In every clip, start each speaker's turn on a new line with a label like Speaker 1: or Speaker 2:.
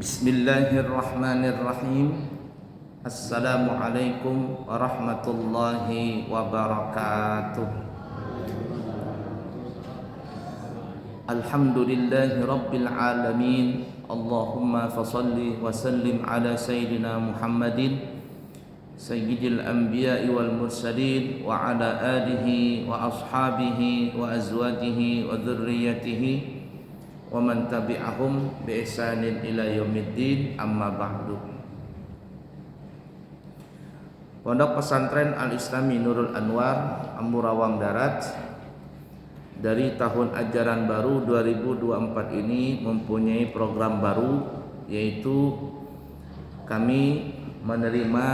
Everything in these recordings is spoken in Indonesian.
Speaker 1: Bismillahirrahmanirrahim. Assalamualaikum warahmatullahi wabarakatuh. Alhamdulillahi rabbil alamin. Allahumma fasalli wa sallim ala sayyidina Muhammadin sayyidil anbiya'i wal mursalin wa ala alihi wa ashabihi wa azwajihi wa dhurriyyatihi wa man tabi'ahum bi ihsanin ila yaumiddin, amma ba'du. Pondok Pesantren Al-Islami Nurul Anwar Amburawang Darat dari tahun ajaran baru 2024 ini mempunyai program baru, yaitu kami menerima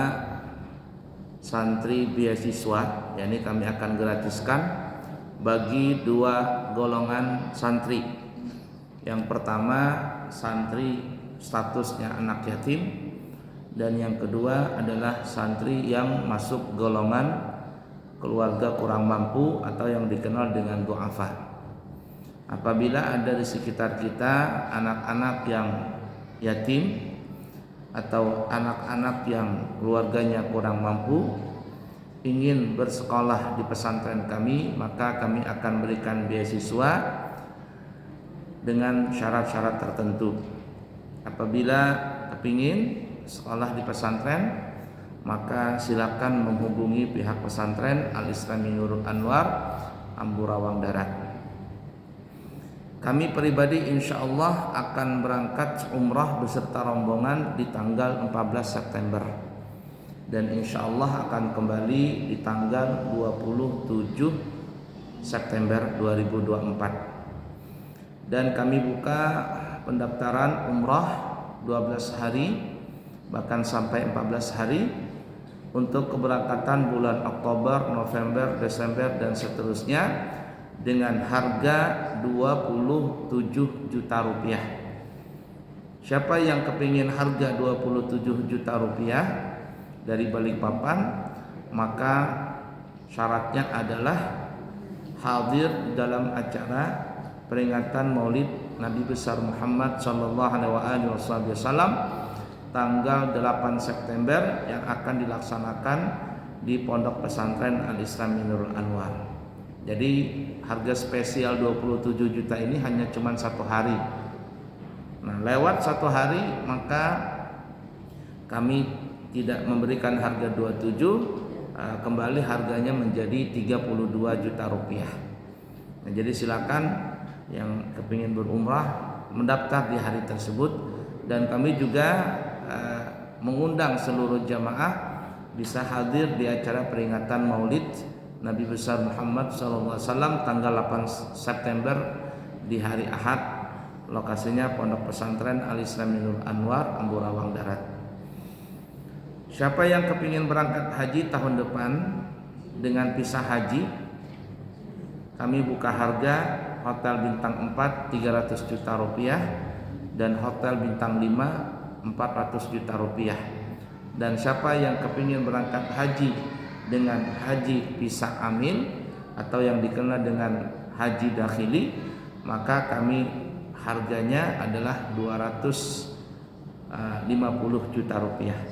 Speaker 1: santri beasiswa, yakni kami akan gratiskan bagi dua golongan santri. Yang pertama, santri statusnya anak yatim, dan yang kedua adalah santri yang masuk golongan keluarga kurang mampu atau yang dikenal dengan du'afa. Apabila ada di sekitar kita anak-anak yang yatim atau anak-anak yang keluarganya kurang mampu ingin bersekolah di pesantren kami, maka kami akan berikan beasiswa dengan syarat-syarat tertentu. Apabila kepingin sekolah di pesantren, maka silakan menghubungi pihak pesantren Al-Islami Nurul Anwar Amburawang Darat. Kami pribadi insya Allah akan berangkat umrah beserta rombongan di tanggal 14 September, dan insya Allah akan kembali di tanggal 27 September 2024. Dan kami buka pendaftaran umrah 12 hari bahkan sampai 14 hari untuk keberangkatan bulan Oktober, November, Desember dan seterusnya dengan harga 27 juta rupiah. Siapa yang kepingin harga 27 juta rupiah dari Balikpapan, maka syaratnya adalah hadir dalam acara peringatan Maulid Nabi besar Muhammad sallallahu alaihi wasallam tanggal 8 September yang akan dilaksanakan di Pondok Pesantren Al-Islami Nurul Anwar. Jadi harga spesial 27 juta ini hanya cuma satu hari. Nah, lewat satu hari maka kami tidak memberikan harga 27, kembali harganya menjadi 32 juta rupiah. Nah, jadi silakan yang kepingin berumrah mendaftar di hari tersebut, dan kami juga mengundang seluruh jamaah bisa hadir di acara peringatan Maulid Nabi besar Muhammad SAW tanggal 8 September di hari Ahad. Lokasinya Pondok Pesantren Al-Islami Nurul Anwar Amburawang Darat. Siapa yang kepingin berangkat haji tahun depan dengan visa haji, kami buka harga hotel bintang 4 300 juta rupiah dan hotel bintang 5 400 juta rupiah. Dan siapa yang kepingin berangkat haji dengan haji visa amin atau yang dikenal dengan haji dakhili, maka kami harganya adalah 250 juta rupiah.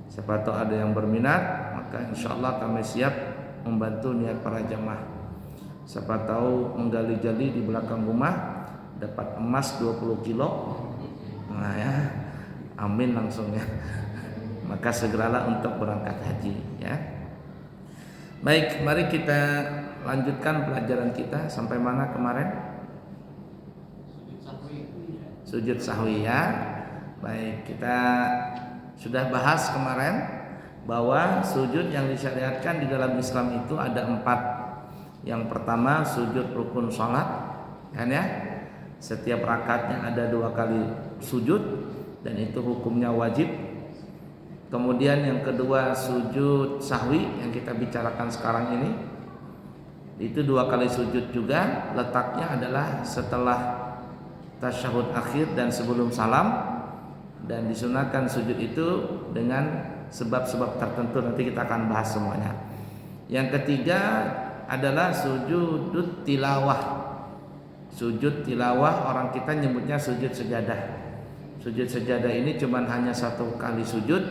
Speaker 1: Siapa tahu ada yang berminat, maka insya Allah kami siap membantu niat para jamaah. Siapa tahu menggali-gali di belakang rumah dapat emas 20 kilo. Nah ya, amin langsung ya. Maka segeralah untuk berangkat haji ya. Baik, mari kita lanjutkan pelajaran kita sampai mana kemarin? Sujud sahwi ya. Baik, kita sudah bahas kemarin bahwa sujud yang disyariatkan di dalam Islam itu ada 4. Yang pertama sujud rukun sholat, kan ya? Setiap rakaatnya ada 2 kali sujud dan itu hukumnya wajib. Kemudian yang kedua sujud sahwi yang kita bicarakan sekarang ini, itu 2 kali sujud juga. Letaknya adalah setelah tasyahud akhir dan sebelum salam, dan disunahkan sujud itu dengan sebab-sebab tertentu, nanti kita akan bahas semuanya. Yang ketiga adalah sujud tilawah. Sujud tilawah orang kita nyebutnya sujud sejadah. Sujud sajadah ini cuma hanya satu kali sujud,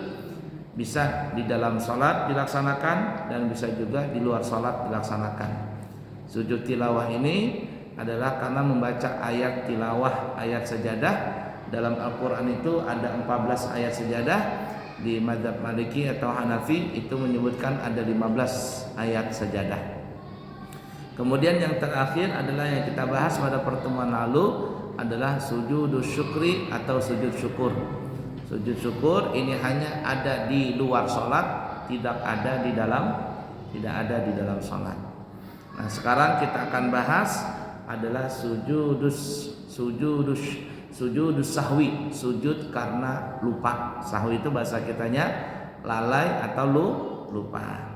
Speaker 1: bisa di dalam sholat dilaksanakan dan bisa juga di luar sholat dilaksanakan. Sujud tilawah ini adalah karena membaca ayat tilawah, ayat sajadah. Dalam Al-Quran itu ada 14 ayat sajadah. Di mazhab Maliki atau Hanafi itu menyebutkan ada 15 ayat sajadah. Kemudian yang terakhir adalah yang kita bahas pada pertemuan lalu adalah sujud syukri atau sujud syukur. Sujud syukur ini hanya ada di luar sholat, tidak ada di dalam sholat. Nah, sekarang kita akan bahas adalah sujudus sahwi, sujud karena lupa. Sahwi itu bahasa kitanya lalai atau lupa.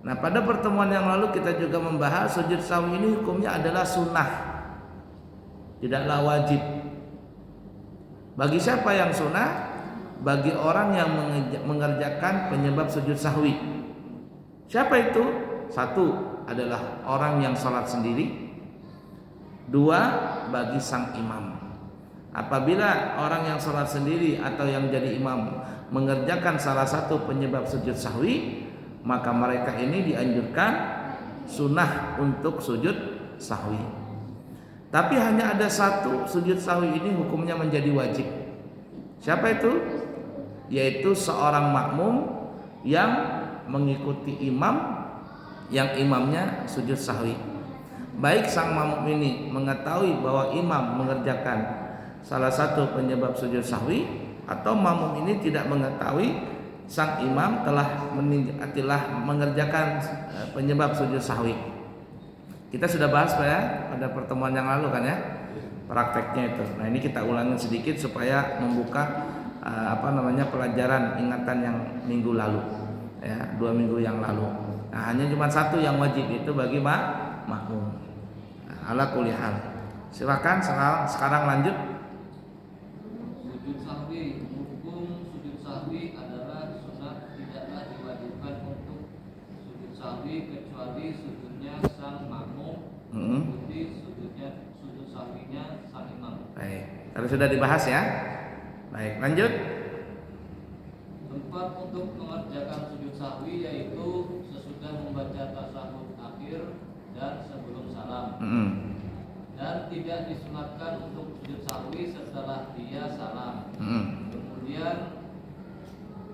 Speaker 1: Nah, pada pertemuan yang lalu kita juga membahas sujud sahwi ini hukumnya adalah sunnah, tidaklah wajib. Bagi siapa yang sunnah? Bagi orang yang mengerjakan penyebab sujud sahwi. Siapa itu? Satu adalah orang yang sholat sendiri. Dua, bagi sang imam. Apabila orang yang sholat sendiri atau yang jadi imam mengerjakan salah satu penyebab sujud sahwi, maka mereka ini dianjurkan sunnah untuk sujud sahwi. Tapi hanya ada satu sujud sahwi ini hukumnya menjadi wajib. Siapa itu? Yaitu seorang makmum yang mengikuti imam yang imamnya sujud sahwi. Baik sang makmum ini mengetahui bahwa imam mengerjakan salah satu penyebab sujud sahwi, atau makmum ini tidak mengetahui sang imam telah mengerjakan penyebab sujud sahwi. Kita sudah bahas pada pertemuan yang lalu kan ya, prakteknya itu. Nah, ini kita ulangi sedikit supaya membuka pelajaran ingatan yang minggu lalu ya, 2 minggu yang lalu. Nah, hanya cuma satu yang wajib, itu bagi makmum. Nah, ala kulli hal. Silakan sekarang lanjut.
Speaker 2: Sujud sahwi, hukum sujud sahwi adalah sunat, tidaklah diwajibkan untuk sujud sahwi kecuali sujudnya sang makmum, mengikuti sujud sahwinya sang imam.
Speaker 1: Baik, tadi sudah dibahas ya. Baik, lanjut.
Speaker 2: Tempat untuk mengerjakan sujud sahwi yaitu sesudah membaca tasyahud akhir dan sebelum salam. Dan tidak disunatkan untuk sujud sahwi setelah dia salam. Kemudian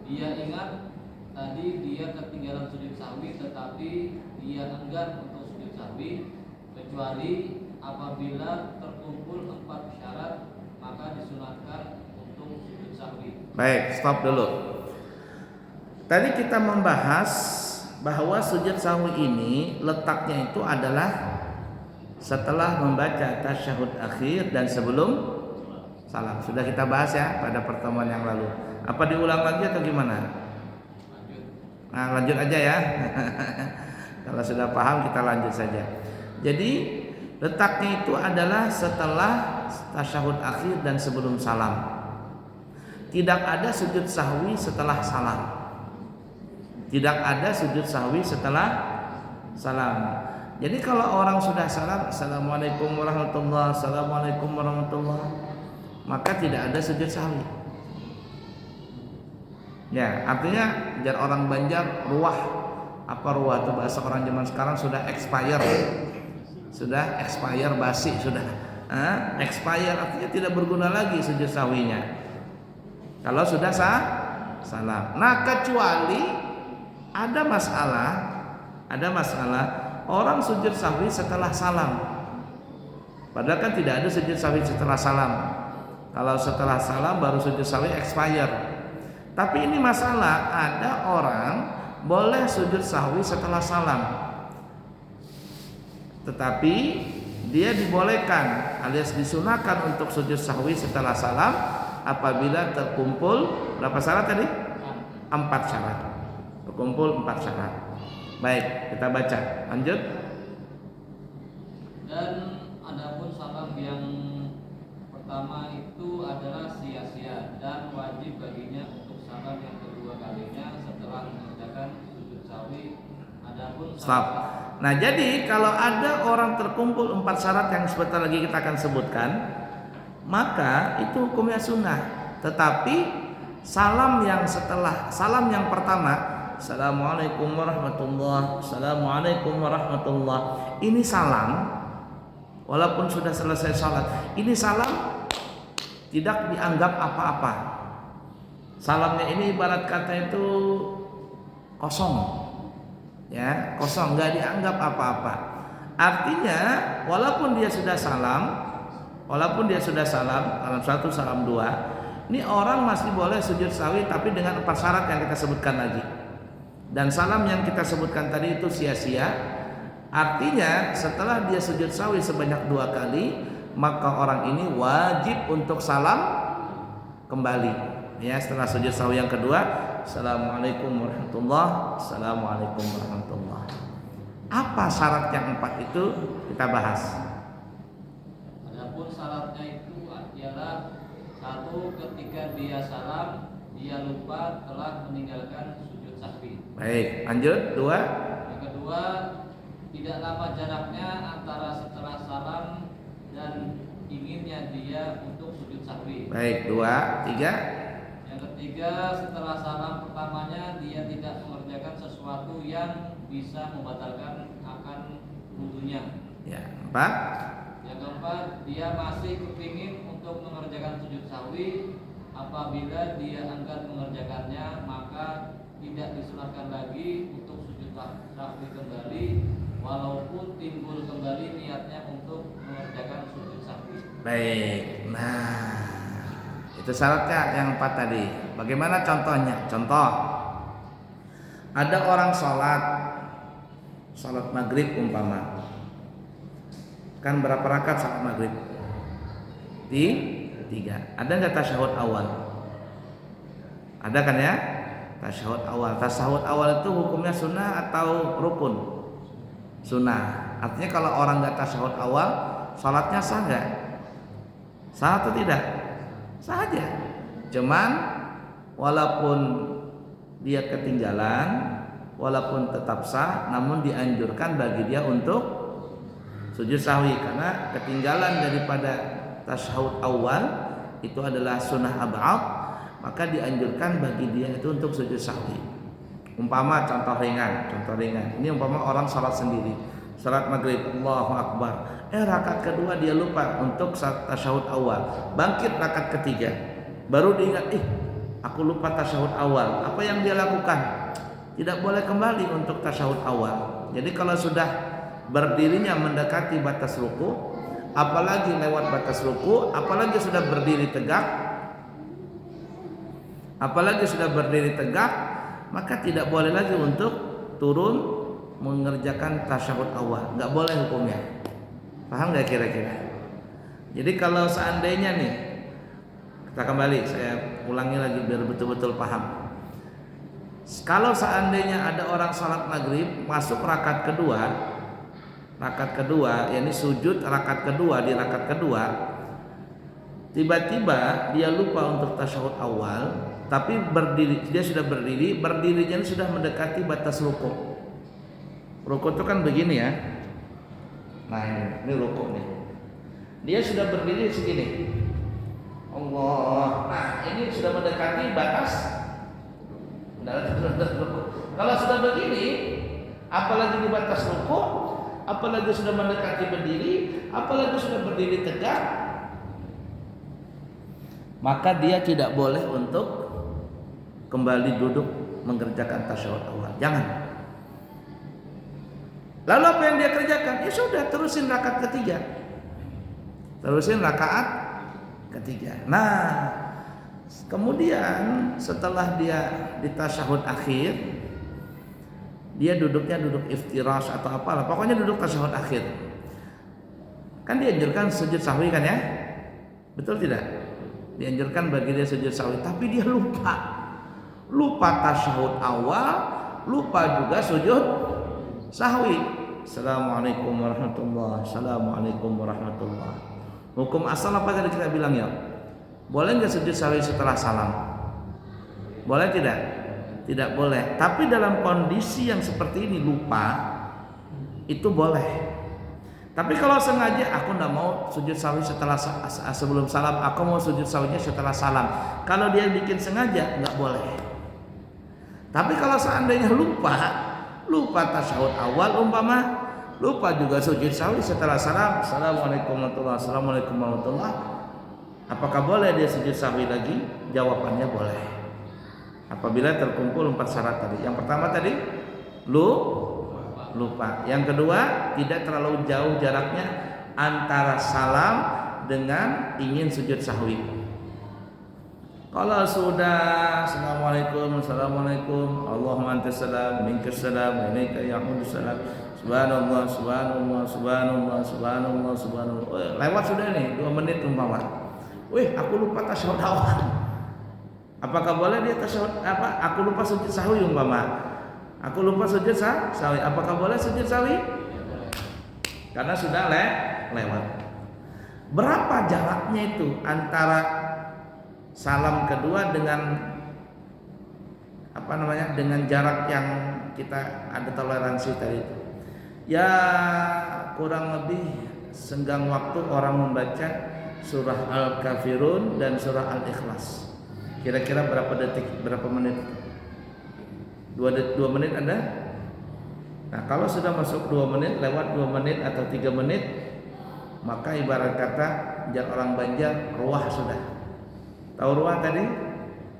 Speaker 2: dia ingat tadi dia ketinggalan sujud sahwi, tetapi dia enggan untuk sujud sahwi kecuali apabila terkumpul 4 syarat, maka disunatkan untuk sujud sahwi.
Speaker 1: Baik, stop dulu. Tadi kita membahas bahwa sujud sahwi ini letaknya itu adalah setelah membaca tasyahud akhir dan sebelum salam. Sudah kita bahas ya pada pertemuan yang lalu. Apa diulang lagi atau gimana? Nah, lanjut aja ya. Kalau sudah paham kita lanjut saja. Jadi letaknya itu adalah setelah tasyahud akhir dan sebelum salam. Tidak ada sujud sahwi setelah salam. Tidak ada sujud sahwi setelah salam. Jadi kalau orang sudah salam, assalamualaikum warahmatullahi, assalamualaikum warahmatullahi, maka tidak ada sujud sahwi. Ya, artinya jar orang Banjar ruah. Apa ruah itu bahasa orang zaman sekarang? Sudah expire basi sudah. Expire artinya tidak berguna lagi sujud sahwinya. Kalau sudah salam. Nah, kecuali ada masalah orang sujud sahwi setelah salam. Padahal kan tidak ada sujud sahwi setelah salam. Kalau setelah salam baru sujud sahwi expire. Tapi ini masalah, ada orang boleh sujud sahwi setelah salam, tetapi dia dibolehkan alias disunahkan untuk sujud sahwi setelah salam apabila terkumpul berapa syarat tadi? 4 syarat. Terkumpul 4 syarat. Baik, kita baca. Lanjut.
Speaker 2: Dan adapun salam yang pertama itu adalah sia-sia dan wajib baginya untuk salam yang kedua kalinya setelah mengerjakan sujud sahwi. Adapun
Speaker 1: Stop. Nah, jadi kalau ada orang terkumpul 4 syarat yang sebentar lagi kita akan sebutkan, maka itu hukumnya sunnah. Tetapi salam yang setelah salam yang pertama, Assalamualaikum warahmatullahi, Assalamualaikum warahmatullahi, ini salam walaupun sudah selesai sholat, ini salam tidak dianggap apa-apa. Salamnya ini ibarat kata itu kosong, ya, kosong, nggak dianggap apa-apa. Artinya walaupun dia sudah salam, salam satu, salam dua, ini orang masih boleh sujud sahwi tapi dengan 4 syarat yang kita sebutkan lagi. Dan salam yang kita sebutkan tadi itu sia-sia. Artinya setelah dia sujud sahwi sebanyak 2 kali, maka orang ini wajib untuk salam kembali. Ya, setelah sujud sahwi yang kedua, Assalamualaikum warahmatullahi, Assalamualaikum warahmatullahi. Apa syarat yang 4 itu kita bahas.
Speaker 2: Adapun syaratnya itu adalah 1, ketika dia salam dia lupa telah meninggalkan sujud sahwi.
Speaker 1: Baik, lanjut. 2.
Speaker 2: Yang kedua, tidak lama jaraknya antara setelah salam dan inginnya dia untuk sujud sahwi.
Speaker 1: Baik, 2. 3.
Speaker 2: Yang ketiga, setelah salam pertamanya dia tidak mengerjakan sesuatu yang bisa membatalkan akan wudunya.
Speaker 1: Ya, 4.
Speaker 2: Yang keempat, dia masih kepingin untuk mengerjakan sujud sahwi. Apabila dia enggan mengerjakannya, maka tidak disunahkan lagi untuk sujud sahwi kembali, walaupun timbul kembali niatnya untuk mengerjakan sujud sahwi.
Speaker 1: Baik. Nah, itu syaratnya yang 4 tadi. Bagaimana contohnya? Contoh, ada orang sholat maghrib umpama. Kan berapa rakaat sholat maghrib? 3. Ada nggak tasyahud awal? Ada kan ya? Tasyahud awal. Tasyahud awal itu hukumnya sunnah atau rukun? Sunnah. Artinya kalau orang nggak tasyahud awal, sholatnya sah nggak? Sah atau tidak? Sah aja. Cuman walaupun dia ketinggalan, walaupun tetap sah, namun dianjurkan bagi dia untuk sujud sahwi karena ketinggalan daripada tasyahud awal itu adalah sunnah ab'ad, maka dianjurkan bagi dia itu untuk sujud sahwi. Umpama contoh ringan. Ini umpama orang salat sendiri, salat maghrib, Allahu Akbar. Rakaat kedua dia lupa untuk tasyahud awal. Bangkit rakaat ketiga, baru diingat, aku lupa tasyahud awal. Apa yang dia lakukan? Tidak boleh kembali untuk tasyahud awal. Jadi kalau sudah berdirinya mendekati batas ruku, apalagi lewat batas ruku, apalagi sudah berdiri tegak, maka tidak boleh lagi untuk turun mengerjakan tasyahud awal. Nggak boleh hukumnya. Paham nggak kira-kira? Jadi kalau seandainya nih, kita kembali, saya ulangi lagi biar betul-betul paham. Kalau seandainya ada orang salat maghrib masuk rakaat kedua, yakni sujud rakaat kedua, di rakaat kedua tiba-tiba dia lupa untuk tasyahud awal, tapi dia sudah berdirinya sudah mendekati batas ruku. Ruku itu kan begini ya. Nah ini ruku nih. Dia sudah berdiri segini. Allah. Nah ini sudah mendekati batas. Kalau sudah begini, apalagi di batas ruku, apalagi sudah mendekati berdiri, apalagi sudah berdiri tegak, maka dia tidak boleh untuk kembali duduk mengerjakan tasyahud awal. Jangan. Lalu apa yang dia kerjakan? Ya sudah, terusin rakaat ketiga. Nah, kemudian setelah dia di tasyahud akhir, dia duduknya duduk iftirash atau apalah, pokoknya duduk tasyahud akhir. Kan dianjurkan sujud sahwi kan ya? Betul tidak? Dianjurkan bagi dia sujud sahwi, tapi dia lupa tasyahud awal, lupa juga sujud sahwi. Assalamualaikum warahmatullahi, Assalamualaikum warahmatullahi. Hukum asal apa tadi kita bilang ya? Boleh nggak sujud sahwi setelah salam? Boleh tidak? Tidak boleh. Tapi dalam kondisi yang seperti ini lupa, itu boleh. Tapi kalau sengaja, aku nggak mau sujud sahwi sebelum salam, aku mau sujud sahwinya setelah salam. Kalau dia bikin sengaja, nggak boleh. Tapi kalau seandainya lupa tasyahud awal umpama, lupa juga sujud sahwi setelah salam, assalamualaikum warahmatullahi, assalamualaikum warahmatullahi, apakah boleh dia sujud sahwi lagi? Jawabannya boleh. Apabila terkumpul 4 syarat tadi. Yang pertama tadi lupa. Yang kedua, tidak terlalu jauh jaraknya antara salam dengan ingin sujud sahwi. Kalau sudah assalamualaikum, Allahumma antas salam, minkas salam, wa ilaika ya'udus salam, subhanallah, lewat sudah nih 2 menit umpama. Aku lupa tasyahud awal. Apakah boleh dia tasyahud aku lupa sujud sahwi umpama. Aku lupa sujud sahwi. Apakah boleh sujud sahwi? Karena sudah lewat. Berapa jaraknya itu antara salam kedua dengan dengan jarak yang kita ada toleransi tadi itu? Ya kurang lebih senggang waktu orang membaca surah Al-Kafirun dan surah Al-Ikhlas. Kira-kira berapa detik, berapa menit? 2 menit ada? Nah, kalau sudah masuk 2 menit, lewat 2 menit atau 3 menit, maka ibarat kata orang Banjar, ruah sudah. Tahu ruah tadi?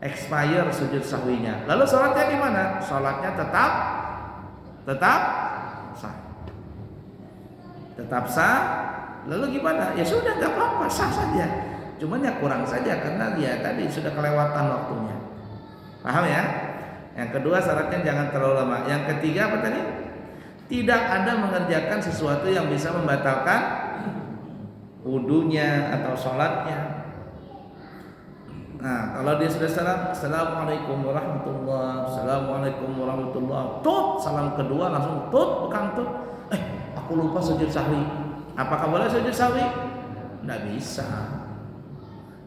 Speaker 1: Expire sujud sahwinya. Lalu sholatnya gimana? Sholatnya tetap sah. Tetap sah. Lalu gimana? Ya sudah, nggak apa-apa, sah saja. Cuman ya kurang saja karena dia tadi sudah kelewatan waktunya. Paham ya? Yang kedua syaratnya jangan terlalu lama. Yang ketiga apa tadi? Tidak ada mengerjakan sesuatu yang bisa membatalkan wudunya atau sholatnya. Nah, kalau dia sudah salam, assalamualaikum warahmatullahi, assalamualaikum warahmatullahi, salam kedua langsung bekang aku lupa sujud sahwi. Apakah boleh sujud sahwi? Nggak bisa.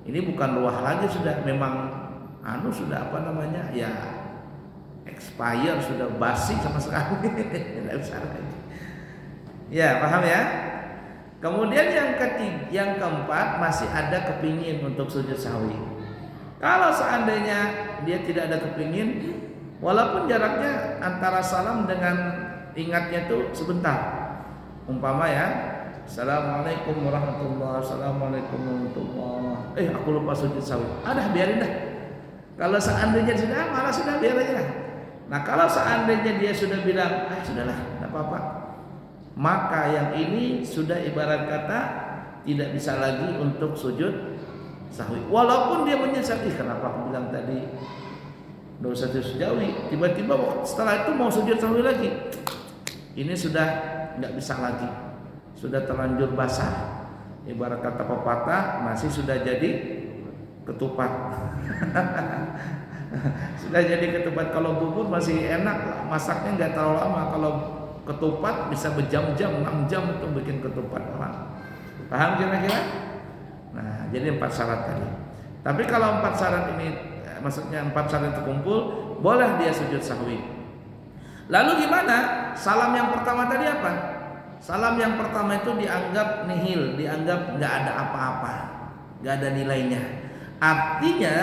Speaker 1: Ini bukan ruah lagi, sudah memang sudah ya expire, sudah basi sama sekali. Tidak bisa lagi. Ya, paham ya? Kemudian yang keempat, masih ada kepingin untuk sujud sahwi. Kalau seandainya dia tidak ada kepingin, walaupun jaraknya antara salam dengan ingatnya itu sebentar. Umpama ya, assalamualaikum warahmatullahi, assalamualaikum warahmatullahi. Aku lupa sujud sahwi. Biarin dah. Kalau seandainya sudah biar aja. Nah, kalau seandainya dia sudah bilang, sudahlah, tidak apa-apa, maka yang ini sudah ibarat kata tidak bisa lagi untuk sujud sahwi. Walaupun dia menyesal, kenapa aku bilang tadi dosa sujud sahwi, tiba-tiba setelah itu mau sujud sahwi lagi. Ini sudah nggak bisa lagi, sudah terlanjur basah. Ibarat kata pepatah, nasi sudah jadi ketupat. Sudah jadi ketupat. Kalau bubur masih enak, masaknya nggak terlalu lama. Kalau ketupat bisa berjam-jam, 6 jam untuk bikin ketupat orang. Paham kira-kira? Nah, jadi 4 syarat tadi. Tapi kalau 4 syarat ini, maksudnya 4 syarat terkumpul, boleh dia sujud sahwi. Lalu gimana? Salam yang pertama tadi apa? Salam yang pertama itu dianggap nihil, dianggap nggak ada apa-apa, nggak ada nilainya. Artinya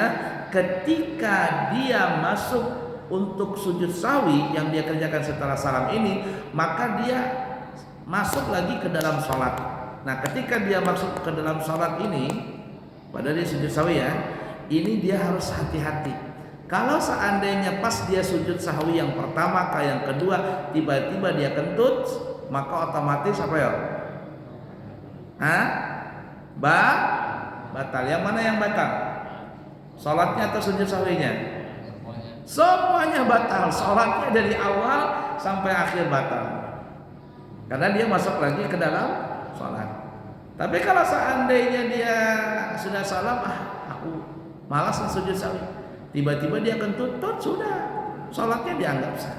Speaker 1: ketika dia masuk untuk sujud sahwi yang dia kerjakan setelah salam ini, maka dia masuk lagi ke dalam sholat. Nah, ketika dia masuk ke dalam sholat ini, pada dia sujud sahwi ya, ini dia harus hati-hati. Kalau seandainya pas dia sujud sahwi yang pertama ke yang kedua tiba-tiba dia kentut, maka otomatis apa ya? Batal. Yang mana yang batal? Sholatnya atau sujud sahwinya? Semuanya batal. Sholatnya dari awal sampai akhir batal. Karena dia masuk lagi ke dalam sholat. Tapi kalau seandainya dia sudah salam, aku malas sujud sahwi, tiba-tiba dia kentut, sudah sholatnya dianggap sah.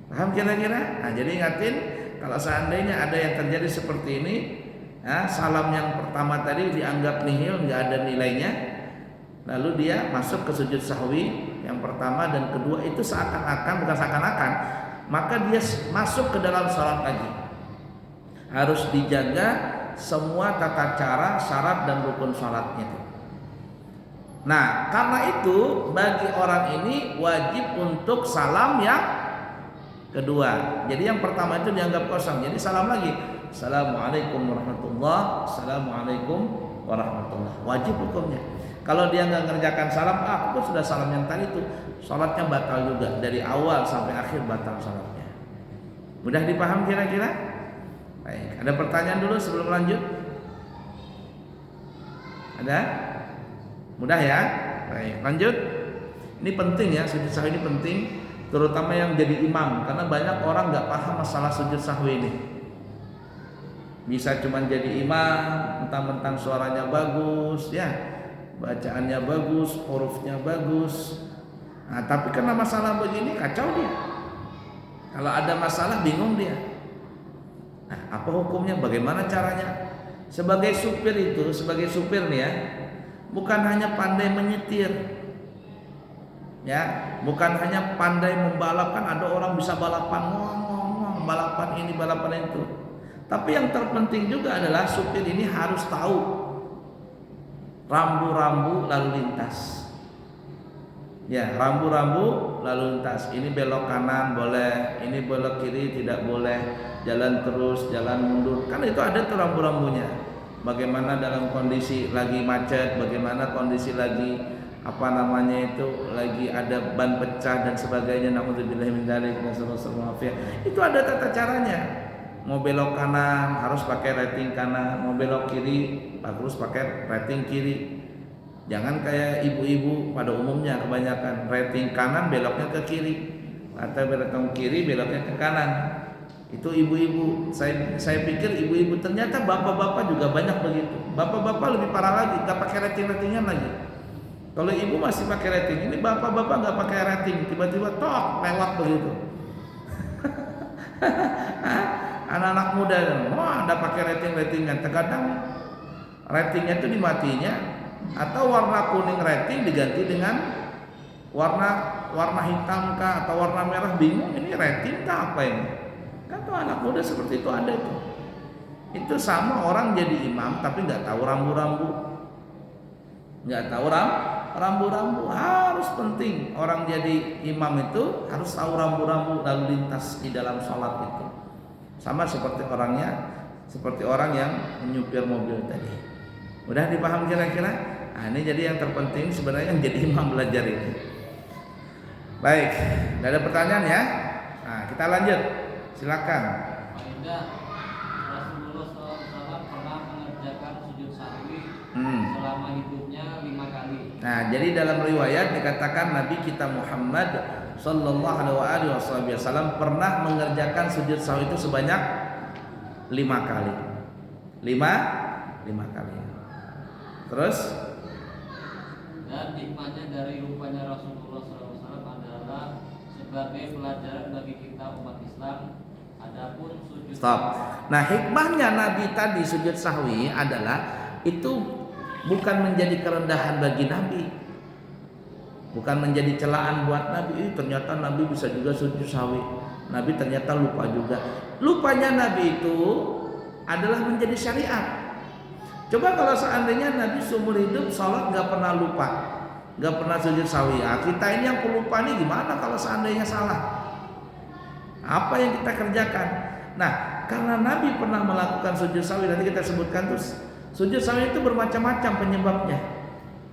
Speaker 1: Paham kira-kira? Nah, jadi ingatin kalau seandainya ada yang terjadi seperti ini, salam yang pertama tadi dianggap nihil, nggak ada nilainya, lalu dia masuk ke sujud sahwi yang pertama dan kedua itu bukan seakan-akan, maka dia masuk ke dalam sholat lagi. Harus dijaga semua tata cara, syarat dan rukun sholatnya itu. Nah, karena itu bagi orang ini wajib untuk salam yang kedua. Jadi yang pertama itu dianggap kosong. Jadi salam lagi. Assalamualaikum warahmatullah. Assalamualaikum warahmatullah. Wajib hukumnya. Kalau dia nggak ngerjakan salam, aku sudah salam yang tadi itu, sholatnya batal juga dari awal sampai akhir batal sholatnya. Mudah dipaham kira-kira? Baik. Ada pertanyaan dulu sebelum lanjut? Ada? Mudah ya? Baik, lanjut. Ini penting ya, sujud sahwi ini penting, terutama yang jadi imam, karena banyak orang nggak paham masalah sujud sahwi ini. Bisa cuma jadi imam, mentang-mentang suaranya bagus, ya, bacaannya bagus, hurufnya bagus. Nah, tapi karena masalah begini kacau dia. Kalau ada masalah bingung dia. Nah, apa hukumnya? Bagaimana caranya? Sebagai supir itu, sebagai supir nih ya, bukan hanya pandai menyetir, ya, bukan hanya pandai membalap. Kan ada orang bisa balapan, ngomong, balapan ini, balapan itu. Tapi yang terpenting juga adalah supir ini harus tahu rambu-rambu lalu lintas. Ya, rambu-rambu lalu lintas. Ini belok kanan boleh, ini belok kiri tidak boleh, jalan terus, jalan mundur. Kan itu ada tuh rambu-rambunya. Bagaimana dalam kondisi lagi macet, bagaimana kondisi lagi lagi ada ban pecah dan sebagainya. Naudzubillah min dzalik, nasallallahu alaihi. Itu ada tata caranya. Mau belok kanan harus pakai rating kanan, mau belok kiri harus pakai rating kiri. Jangan kayak ibu-ibu pada umumnya kebanyakan rating kanan beloknya ke kiri, atau belok kiri beloknya ke kanan. Itu ibu-ibu. Saya pikir ibu-ibu, ternyata bapak-bapak juga banyak begitu. Bapak-bapak lebih parah lagi, nggak pakai rating-ratingan lagi. Kalau ibu masih pakai rating, ini bapak-bapak nggak pakai rating, tiba-tiba tok lewat begitu. Anak-anak muda, ada pakai rating-ratingan. Terkadang ratingnya itu dimatinya, atau warna kuning rating diganti dengan warna hitam kah atau warna merah, bingung ini rating kah apa ini. Kan tuh anak muda seperti itu ada itu. Itu sama orang jadi imam tapi nggak tahu rambu-rambu, nggak tahu rambu-rambu. Harus penting orang jadi imam itu harus tahu rambu-rambu lalu lintas di dalam sholat itu. Sama seperti orang yang menyupir mobil tadi. Udah dipaham kira-kira? Nah, ini jadi yang terpenting sebenarnya yang jadi imam belajar ini. Baik, tidak ada pertanyaan ya? Nah, kita lanjut. Silakan.
Speaker 2: Faedah, Rasulullah SAW pernah mengerjakan sujud sahwi selama hidupnya 5 kali.
Speaker 1: Nah, jadi dalam riwayat dikatakan Nabi kita Muhammad Sallallahu Alaihi Wasallam pernah mengerjakan sujud sahwi itu sebanyak 5 kali. 5 kali. Terus?
Speaker 2: Dan hikmahnya dari rupanya Rasulullah SAW adalah sebagai pelajaran bagi kita umat Islam. Adapun sujud.
Speaker 1: Stop. Nah, hikmahnya Nabi tadi sujud sahwi adalah itu bukan menjadi kerendahan bagi Nabi, bukan menjadi celaan buat Nabi. Ternyata Nabi bisa juga sujud sahwi. Nabi ternyata lupa juga. Lupanya Nabi itu adalah menjadi syariat. Coba kalau seandainya Nabi seumur hidup sholat nggak pernah lupa, nggak pernah sujud sahwi. Kita ini yang pelupa nih gimana kalau seandainya salah? Apa yang kita kerjakan? Nah, karena Nabi pernah melakukan sujud sahwi, nanti kita sebutkan terus. Sujud sahwi itu bermacam-macam penyebabnya.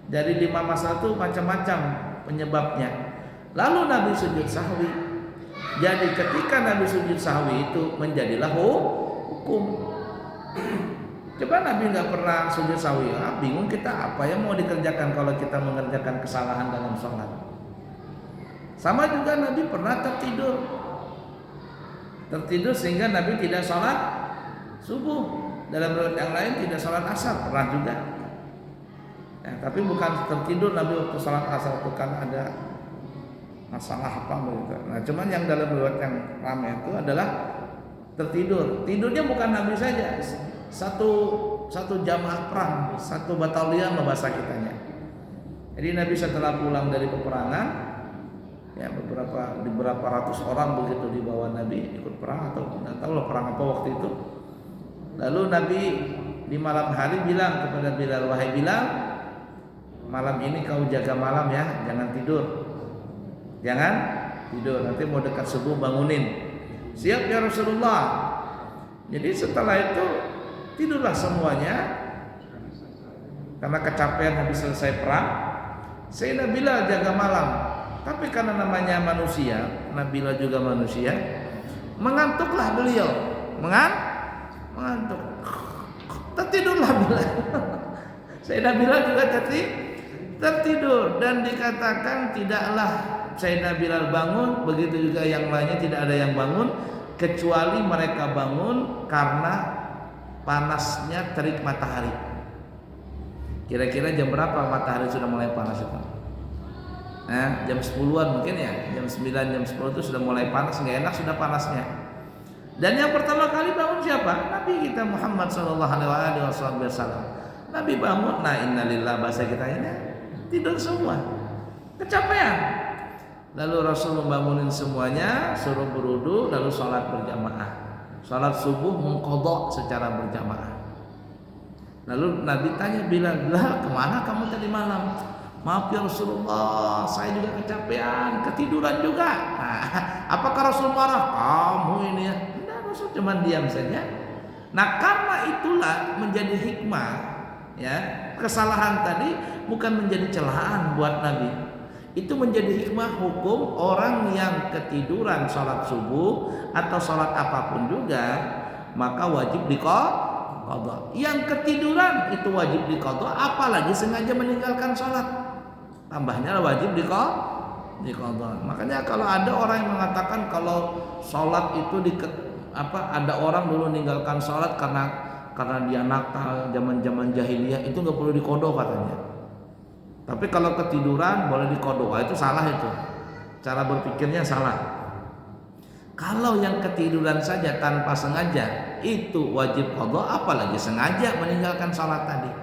Speaker 1: Dari 5 masalah itu macam-macam penyebabnya. Lalu Nabi sujud sahwi. Jadi ketika Nabi sujud sahwi itu menjadilah hukum. Coba Nabi nggak pernah sujud sahwi, bingung kita apa yang mau dikerjakan kalau kita mengerjakan kesalahan dalam sholat. Sama juga Nabi pernah tertidur sehingga Nabi tidak sholat subuh. Dalam riwayat yang lain tidak sholat asar, pernah juga. Ya, tapi bukan tertidur Nabi waktu sholat asar, itu kan ada masalah apa begitu. Nah, cuman yang dalam riwayat yang ramai itu adalah tertidur. Tidurnya bukan Nabi saja, satu jamaah perang, satu batalion bahasa kitanya. Jadi Nabi setelah pulang dari peperangan, ya beberapa ratus orang begitu dibawa Nabi ikut perang atau tidak tahu lah perang apa waktu itu. Lalu Nabi di malam hari bilang kepada Bilal, wahai Bilal, malam ini kau jaga malam ya, jangan tidur. Jangan tidur, nanti mau dekat subuh bangunin. Siap ya Rasulullah. Jadi setelah itu tidurlah semuanya karena kecapean habis selesai perang. Sayyidina Bilal jaga malam. Tapi karena namanya manusia, Nabila juga manusia, mengantuklah beliau. Mengantuk. Tertidurlah Bilal. Sayyidina Bilal juga tertidur dan dikatakan tidaklah Sayyidina Bilal bangun, begitu juga yang lainnya tidak ada yang bangun kecuali mereka bangun karena panasnya terik matahari. Kira-kira jam berapa matahari sudah mulai panas itu? Jam 10-an mungkin ya, jam 9, jam 10 itu sudah mulai panas, nggak enak sudah panasnya. Dan yang pertama kali bangun siapa? Nabi kita Muhammad sallallahu alaihi wasallam. Nabi bangun, nah innalillah bahasa kita ini tidur semua, kecapean. Lalu Rasul membangunin semuanya, suruh berwudu, lalu sholat berjamaah. Sholat subuh mengqadha secara berjamaah. Lalu Nabi tanya Bilal, kemana kamu tadi malam? Maaf ya Rasulullah, saya juga kecapean, ketiduran juga. Nah, apakah Rasul marah? Kamu ini ya? Tidak, Rasul cuma diam saja. Nah, karena itulah menjadi hikmah, ya, kesalahan tadi bukan menjadi celaan buat Nabi. Itu menjadi hikmah hukum orang yang ketiduran sholat subuh atau sholat apapun juga, maka wajib diqadha. Yang ketiduran itu wajib diqadha, apalagi sengaja meninggalkan sholat, tambahnya wajib diqadha. Makanya kalau ada orang yang mengatakan kalau sholat itu ada orang dulu meninggalkan sholat karena dia nakal zaman jahiliyah, itu nggak perlu diqadha katanya. Tapi kalau ketiduran boleh diqadha, itu salah itu. Cara berpikirnya salah. Kalau yang ketiduran saja tanpa sengaja itu wajib qadha, apalagi sengaja meninggalkan salat tadi.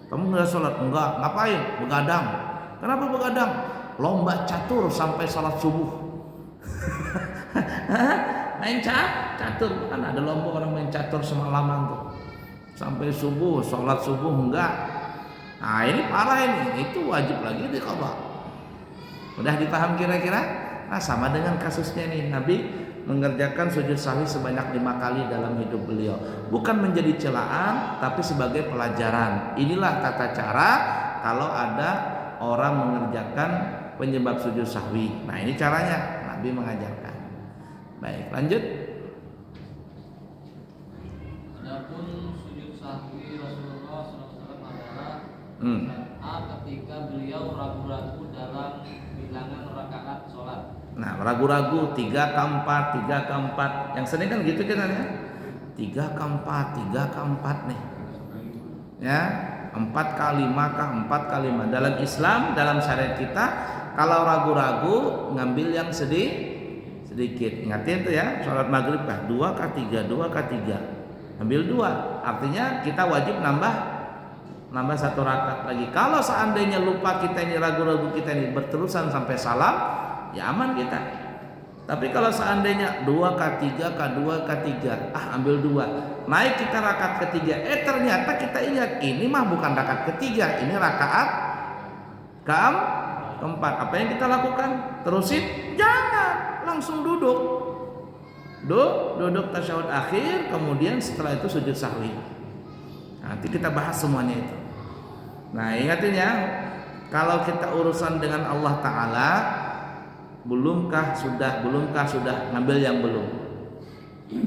Speaker 1: Kamu enggak salat? Enggak. Ngapain? Begadang. Kenapa begadang? Lomba catur sampai salat subuh. Main catur, kan ada lomba orang main catur semalaman tuh. Sampai subuh, salat subuh enggak. Nah ini parah ini, itu wajib lagi diqadha. Udah dipaham kira-kira? Nah sama dengan kasusnya nih, Nabi mengerjakan sujud sahwi sebanyak 5 kali dalam hidup beliau. Bukan menjadi celaan, tapi sebagai pelajaran. Inilah tata cara kalau ada orang mengerjakan penyebab sujud sahwi. Nah ini caranya, Nabi mengajarkan. Baik, lanjut.
Speaker 2: Adapun sujud sahwi Rasulullah SAW adalah ketika beliau ragu-ragu dalam bilangan rakaat sholat.
Speaker 1: Nah, ragu-ragu 3 ke 4, 3 ke 4. Yang sering kan gitu kan ya. 3 ke 4, 3 ke 4 nih. Ya, 4 ke 5 ke 4 ke 5. Dalam Islam, dalam syariat kita, kalau ragu-ragu ngambil yang sedikit. Ingatin tuh ya, sholat maghrib kah 2 ke 3, 2 ke 3. Ambil 2. Artinya kita wajib nambah 1 rakaat lagi. Kalau seandainya lupa kita ini, ragu-ragu kita ini berterusan sampai salam, ya aman kita. Tapi kalau seandainya 2 ke 3 ke 2 ke 3, ambil 2. Naik kita rakaat ketiga, ternyata kita ingat ini mah bukan rakaat ketiga, ini rakaat keempat. Apa yang kita lakukan? Terusin? Jangan, langsung duduk. Duduk tasyahud akhir, kemudian setelah itu sujud sahwi. Nanti kita bahas semuanya itu. Nah ingatin ya, kalau kita urusan dengan Allah Ta'ala, belumkah sudah ngambil yang belum?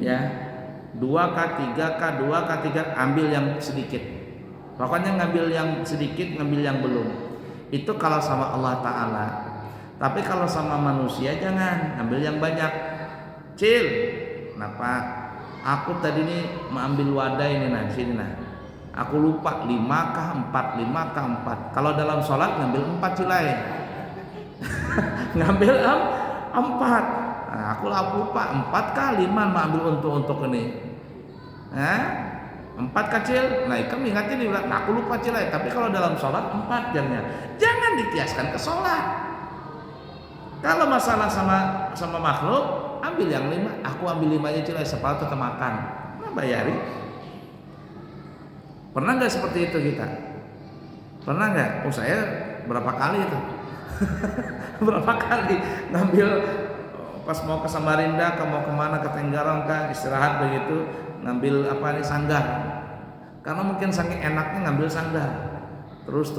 Speaker 1: Ya, 2 ke 3 ke 2 ke 3, ambil yang sedikit. Pokoknya ngambil yang sedikit, ngambil yang belum. Itu kalau sama Allah Ta'ala. Tapi kalau sama manusia jangan, ambil yang banyak. Cil, kenapa? Aku tadi nih mengambil wadah ini sini aku lupa 5 ke 4, 5 ke 4. Kalau dalam sholat ngambil 4 cilai. Ngambil 4. Nah, aku lupa 4 ke 5 mengambil untuk ini. 4 kecil. Nah, kamu ingatin aku lupa cilai. Tapi kalau dalam sholat 4 jamnya. Jangan dikiaskan ke sholat. Kalau masalah sama makhluk, ambil yang 5. Aku ambil 5 aja cilai, sepatu tetap makan. Nah, bayari. Pernah nggak seperti itu kita? Pernah nggak? Oh saya berapa kali itu? Berapa kali ngambil pas mau ke Samarinda, mau kemana, ke Tenggarong kan istirahat begitu, ngambil apa nih, sanggar. Karena mungkin saking enaknya ngambil sanggar. Terus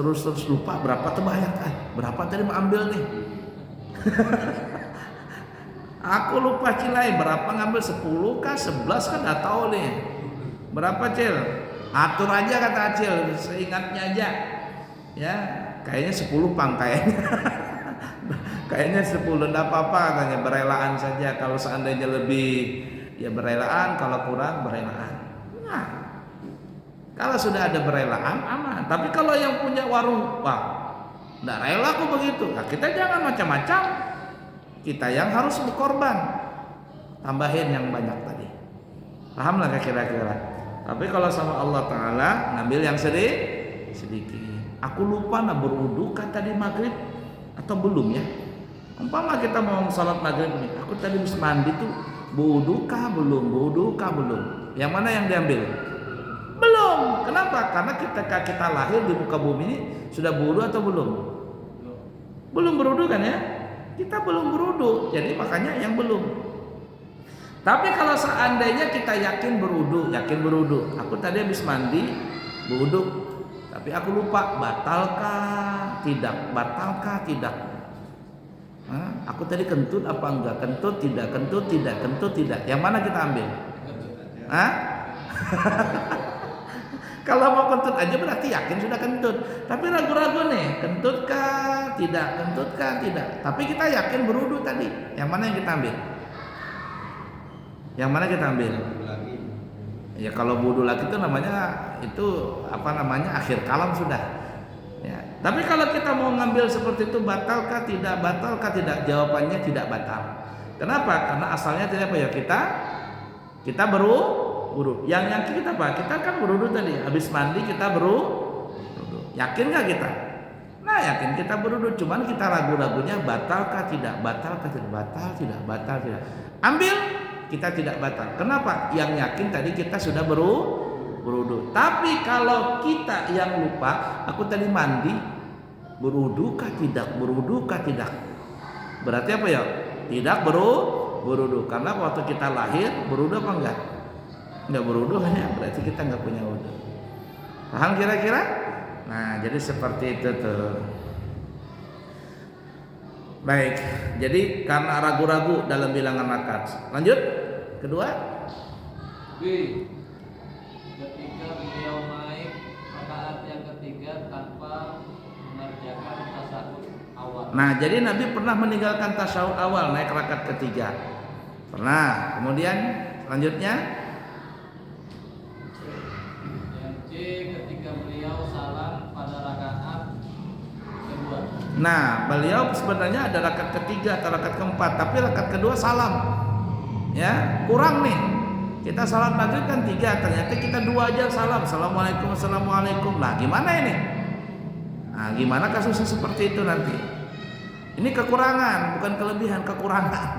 Speaker 1: lupa berapa tuh bayar, berapa tadi mau ambil nih. Aku lupa Cilai berapa ngambil, 10 kah 11 kan nggak tahu nih. Berapa Cil? Atur aja kata Acil, seingatnya aja. Ya, kayaknya 10 pang kayaknya. Kayaknya 10 enggak apa-apa katanya, berelaan saja. Kalau seandainya lebih ya berelaan, kalau kurang berelaan. Nah, kalau sudah ada berelaan aman. Tapi kalau yang punya warung, wah, enggak rela aku begitu. Nah, kita jangan macam-macam. Kita yang harus berkorban. Tambahin yang banyak tadi. Paham lah kira-kira. Tapi kalau sama Allah Ta'ala ngambil yang sedikit. Aku lupa berwudu kan tadi maghrib atau belum ya. Umpama kita mau salat maghrib nih, aku tadi habis mandi tuh, wudu kah belum? Yang mana yang diambil? Belum. Kenapa? Karena kita lahir di muka bumi ini sudah berwudu atau belum? Belum berwudu kan ya? Kita belum berwudu, jadi makanya yang belum. Tapi kalau seandainya kita yakin berwudu, aku tadi habis mandi berwudu, tapi aku lupa, batalkah tidak? Aku tadi kentut apa enggak? Kentut tidak. Yang mana kita ambil? Kalau mau kentut aja berarti yakin sudah kentut. Tapi ragu-ragu nih, kentutkah tidak? Tapi kita yakin berwudu tadi. Yang mana yang kita ambil? Ya kalau wudu lagi itu namanya akhir kalam sudah. Ya. Tapi kalau kita mau ngambil seperti itu, batalkah tidak? Jawabannya tidak batal. Kenapa? Karena asalnya tidak apa ya, kita berwudu. Yang kita apa? Kita kan berwudu tadi. Habis mandi kita berwudu. Yakin nggak kita? Nah, yakin kita berwudu. Cuman kita ragu-ragunya batalkah tidak? Batal tidak. Ambil, kita tidak batal. Kenapa? Yang yakin tadi kita sudah berwudu. Tapi kalau kita yang lupa, aku tadi mandi, berwudu kah tidak? Berarti apa ya? Tidak berwudu. Karena waktu kita lahir berwudu apa enggak? Enggak berwudu kan ya? Berarti kita enggak punya wudu. Paham kira-kira? Nah, jadi seperti itu tuh. Baik, jadi karena ragu-ragu dalam bilangan rakaat. Lanjut, kedua.
Speaker 2: B. Ketika beliau naik rakaat yang ketiga tanpa mengerjakan tasyahud awal.
Speaker 1: Nah, jadi Nabi pernah meninggalkan tasyahud awal naik rakaat ketiga. Pernah. Kemudian selanjutnya.
Speaker 2: Yang C, ketika beliau salam pada rakaat kedua.
Speaker 1: Nah, beliau sebenarnya ada rakaat ketiga atau rakaat keempat, tapi rakaat kedua salam. Ya, kurang nih. Kita salat maghrib kan 3, ternyata kita 2 aja salam. Assalamualaikum. Nah, gimana ini? Nah, gimana kasusnya seperti itu nanti? Ini kekurangan, bukan kelebihan, kekurangan.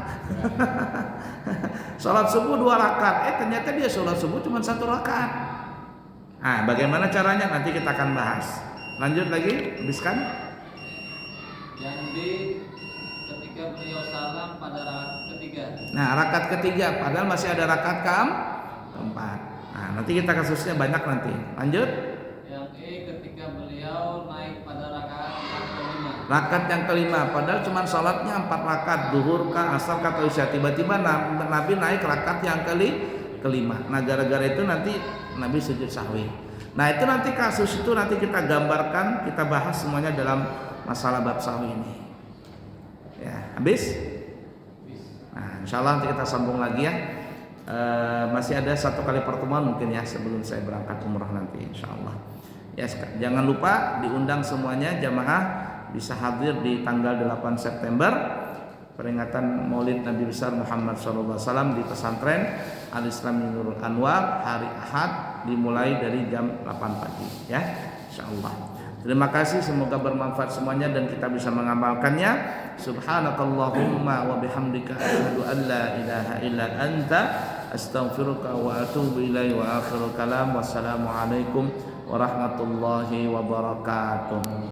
Speaker 1: Salat subuh 2 rakaat, ternyata dia salat subuh cuma 1 rakaat. Nah, bagaimana caranya nanti kita akan bahas. Lanjut lagi, habiskan.
Speaker 2: Yang D, ketika beliau salam pada rakaat ketiga.
Speaker 1: Nah, rakaat ketiga, padahal masih ada rakaat keempat. Nah, nanti kita kasusnya banyak nanti. Lanjut.
Speaker 2: Yang E, ketika beliau naik pada rakaat yang kelima.
Speaker 1: Rakaat yang kelima, padahal cuma sholatnya 4 rakaat, zuhur kah, asar kah, atau isya. Tiba-tiba Nabi naik rakaat yang kelima. Nah, gara-gara itu nanti Nabi sujud sahwi. Nah, itu nanti kasus itu nanti kita gambarkan, kita bahas semuanya dalam masalah bab sahwi ini. Ya, habis? Nah, insyaallah nanti kita sambung lagi ya. Masih ada 1 kali pertemuan mungkin ya sebelum saya berangkat umrah nanti insyaallah. Ya, jangan lupa diundang semuanya jamaah bisa hadir di tanggal 8 September peringatan Maulid Nabi besar Muhammad SAW di pesantren Al-Islam Nurul Anwar hari Ahad dimulai dari jam 8 pagi ya insyaallah. Terima kasih, semoga bermanfaat semuanya dan kita bisa mengamalkannya. Subhanakallahumma wa bihamdika asyhadu an la ilaha illa anta astaghfiruka wa atubu ilaihi wa akhirul kalam. Wassalamualaikum warahmatullahi wabarakatuh.